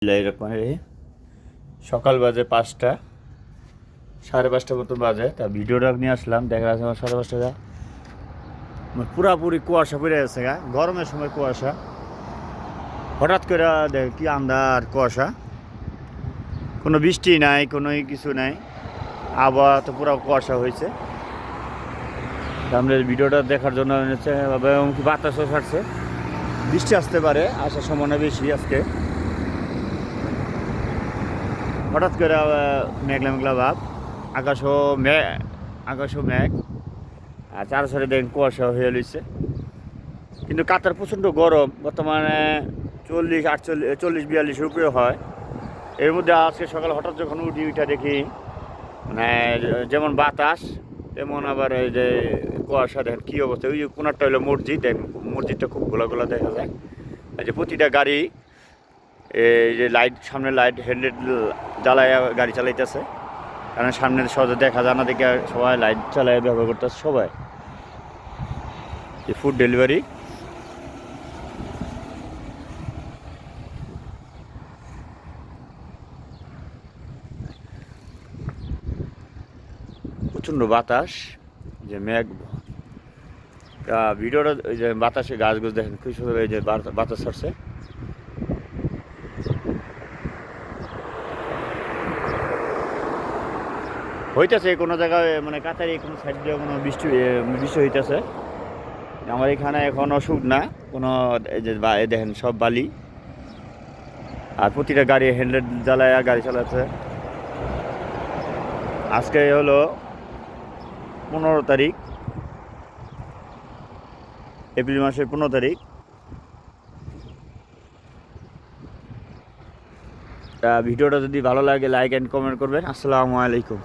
এরকম সকাল বাজে 5টা, 5:30 মতো বাজে। তা ভিডিওটা নিয়ে আসলাম। দেখা যাচ্ছে আমার 5:30 পুরাপুরি কুয়াশা পড়ে গেছে গা, গরমের সময় কুয়াশা। হঠাৎ করে দেখ কি আন্ধার কুয়াশা, কোনো বৃষ্টি নাই, কোনো কিছু নাই, আবহাওয়া তো পুরো কুয়াশা হয়েছে। আমাদের ভিডিওটা দেখার জন্য কি বাতাসও ছাড়ছে, বৃষ্টি আসতে পারে, আসার সম্ভাবনা বেশি আজকে। হঠাৎ করে মেঘলা মেঘলা ভাব, আকাশও মেঘ, আর চারপাশে দেখেন কুয়াশা হয়ে রয়েছে। কিন্তু কাতার প্রচণ্ড গরম, বর্তমানে 40-48 উপরে হয়। এর মধ্যে আজকে সকাল হঠাৎ যখন উঠা দেখি মানে যেমন বাতাস তেমন আবার এই যে কুয়াশা। দেখেন কী অবস্থা। ওই যে কোনারটা হলো মসজিদ, দেখেন মসজিদটা খুব গোলা গোলা দেখা যায়। এই যে প্রতিটা গাড়ি, এই যে লাইট, সামনে লাইট হেডলাইট জ্বালায় গাড়ি চালাইতেছে, কারণ সামনে সহজে দেখা যায় না দেখে সবাই লাইট চালায় ব্যবহার করতেছে। সবাই যে ফুড ডেলিভারি, প্রচণ্ড বাতাস, যে মেঘ। ভিডিওটা ওই যে বাতাসে গাছ দেখেন খুব সুন্দর, এই যে বাতাস ছাড়ছে। হইতেছে কোনো জায়গায়, মানে কাতারে কোনো সাইড দিয়ে কোনো বৃষ্টি হইতেছে। আমার এখানে এখন অসুখ না কোনো, এই যে দেখেন সব বালি, আর প্রতিটা গাড়ি হেডলাইট জ্বালায় গাড়ি চালাচ্ছে। আজকে হলো 15 তারিখ, এপ্রিল মাসের 15 তারিখ। তা ভিডিওটা যদি ভালো লাগে লাইক অ্যান্ড কমেন্ট করবেন। আসসালামু আলাইকুম।